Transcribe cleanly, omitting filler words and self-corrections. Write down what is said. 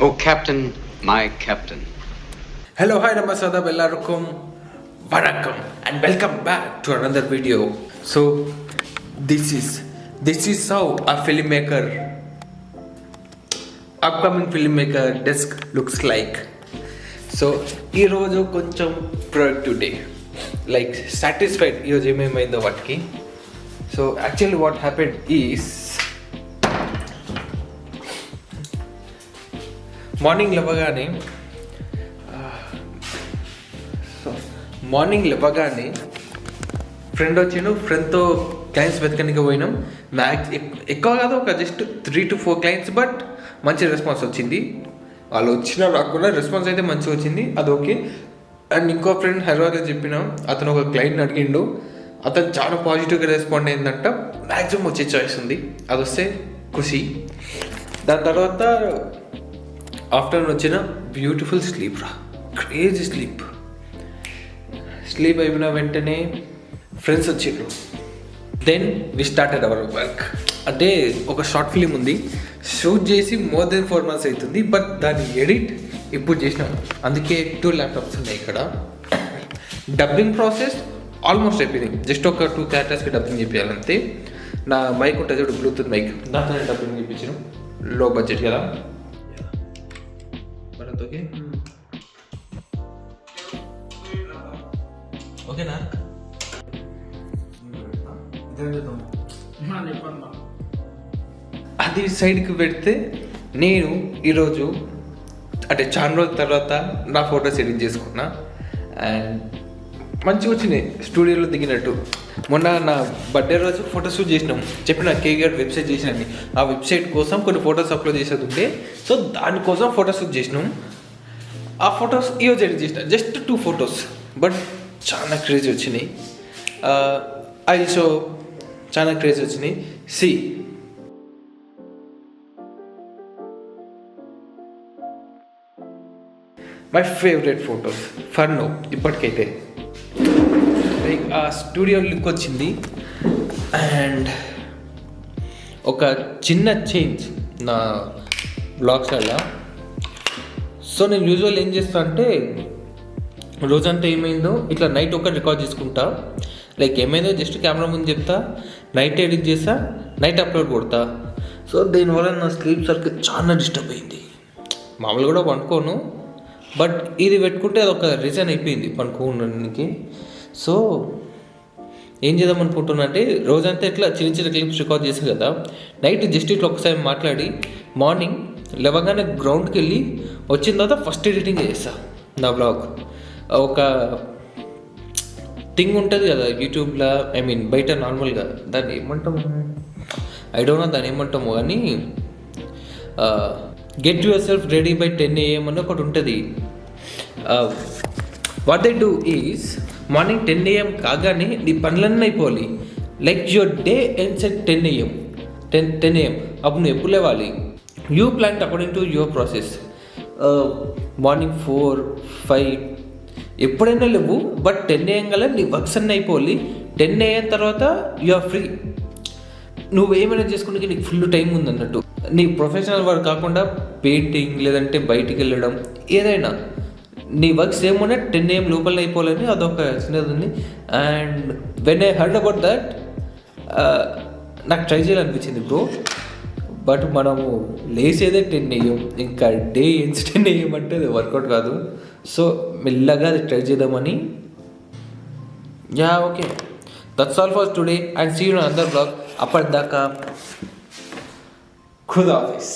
Oh, Captain, my Captain. Hello, hi, namaste, Bellarukum, Vanakkam, and welcome back to another video. So, this is how a filmmaker, upcoming filmmaker desk looks like. So, ఈ రోజు కొంచెం productive day, like satisfied ఈరోజు ఏమేమైందో వాటికి. So actually what happened is morning లేవగానే friend వచ్చిండు. ఫ్రెండ్తో clients వెతకడానికి పోయినాం. ఎక్కువ కాదు, ఒక జస్ట్ 3 to 4 క్లయింట్స్, బట్ మంచి రెస్పాన్స్ వచ్చింది. వాళ్ళు వచ్చినా రాకుండా రెస్పాన్స్ అయితే మంచిగా వచ్చింది, అది ఓకే. అండ్ ఇంకో ఫ్రెండ్ హైదరాబాద్లో చెప్పినాం, అతను ఒక క్లయింట్ని అడిగిండు, అతను చాలా పాజిటివ్గా రెస్పాండ్ అయిందంట. మ్యాక్సిమం వచ్చే చాయిస్ ఉంది, అది వస్తే ఖుషి. దాని తర్వాత ఆఫ్టర్నూన్ వచ్చిన బ్యూటిఫుల్ స్లీప్ రా, క్రేజీ స్లీప్ అయిపోయిన వెంటనే ఫ్రెండ్స్ వచ్చిండ్రు. Then we started our work. అంటే ఒక షార్ట్ ఫిలిం ఉంది, షూట్ చేసి more than 4 months అవుతుంది, బట్ దాని ఎడిట్ ఇప్పుడు చేసినాం. అందుకే 2 ల్యాప్టాప్స్ ఉన్నాయి ఇక్కడ. డబ్బింగ్ ప్రాసెస్ ఆల్మోస్ట్ అయిపోయింది, జస్ట్ ఒక 2 క్యారెక్టర్స్కి డబ్బింగ్ చేయాలంతే. నా మైక్ ఉంటుంది చూడు, బ్లూటూత్ మైక్, దాంతో డబ్బింగ్ చేయించాను. లో బడ్జెట్ కదా, ఓకే ఓకేనా. అది సైడ్కి పెడితే నేను ఈరోజు అంటే చాలా రోజుల తర్వాత నా ఫొటోస్ ఎడిట్ చేసుకున్నా. అండ్ మంచిగా వచ్చినాయి, స్టూడియోలో దిగినట్టు. మొన్న నా బర్త్డే రోజు ఫోటోషూట్ చేసినాం, చెప్పిన కేగర్ వెబ్సైట్ చేసినాన్ని. ఆ వెబ్సైట్ కోసం కొన్ని ఫొటోస్ అప్లోడ్ చేసేది ఉంటే, సో దానికోసం ఫోటోషూట్ చేసినాం. ఆ ఫొటోస్ ఈరోజు ఎడిట్ చేసిన, జస్ట్ 2 photos, బట్ చాలా క్రేజీ వచ్చినాయి. అది సో చాలా క్రేజీ వచ్చినాయి. See my favourite photos for now ఇప్పటికైతే. లైక్ ఆ స్టూడియో లుక్ వచ్చింది. అండ్ ఒక చిన్న చేంజ్ నా బ్లాగ్స్లలో. సో నేను యూజువల్ ఏం చేస్తా అంటే, రోజంతా ఏమైందో ఇట్లా నైట్ ఒకటి రికార్డ్ చేసుకుంటా. లైక్ ఏమైందో జస్ట్ కెమెరా ముందు చెప్తా, నైట్ ఎడిట్ చేస్తా, నైట్ అప్లోడ్ కొడతా. సో దీనివల్ల నా స్లీప్ సర్కిల్ చాలా డిస్టర్బ్ అయింది. మామూలుగా కూడా పండుకోను, బట్ ఇది పెట్టుకుంటే అదొక రీజన్ అయిపోయింది పండుకోవడానికి. సో ఏం చేద్దాం అనుకుంటున్నా అంటే, రోజంతా ఇట్లా చిన్న చిన్న క్లిప్స్ రికార్డ్ చేసా కదా, నైట్ జస్ట్ ఇట్లా ఒకసారి మాట్లాడి మార్నింగ్ లేవగానే గ్రౌండ్కి వెళ్ళి వచ్చిన తర్వాత ఫస్ట్ ఎడిటింగ్ చేస్తా నా బ్లాగ్. ఒక థింగ్ ఉంటుంది కదా యూట్యూబ్లో, ఐ మీన్ బయట నార్మల్గా దాన్ని ఏమంటాము, ఐ డోంట్ నో దాన్ని ఏమంటాము, కానీ get your self ready by 10 AM అని ఒకటి ఉంటుంది. What they do is, morning 10 AM కాగానే నీ పనులన్నీ అయిపోవాలి. Like your day ends at 10 AM. అప్పుడు నువ్వు ఎప్పుడు లేవాలి, you plan according to your process. Morning 4, 5 ఎప్పుడైనా లేవు, బట్ 10 AM కల్లా నీ వర్క్స్ అన్నీ అయిపోవాలి. 10 AM తర్వాత యు ఆర్ ఫ్రీ. నువ్వు ఏమైనా చేసుకుంటే నీకు ఫుల్ టైం ఉందన్నట్టు. నీ ప్రొఫెషనల్ వర్క్ కాకుండా పెయింటింగ్, లేదంటే బయటికి వెళ్ళడం, ఏదైనా నీ వర్క్స్ ఏమన్నా 10 AM లోపల అయిపోవాలని అదొక చిన్నది ఉంది. And when I heard about that, నాకు ట్రై చేయాలనిపించింది బ్రో. బట్ మనము లేసేదే 10 AM, ఇంకా డే ఎండ్స్ 10 AM అంటే అది వర్కౌట్ కాదు. సో మెల్లగా అది ట్రై చేద్దామని. Yeah okay, that's all for today and see you in another blog. అప్పటిదాకా ఖుదాఫిజ్.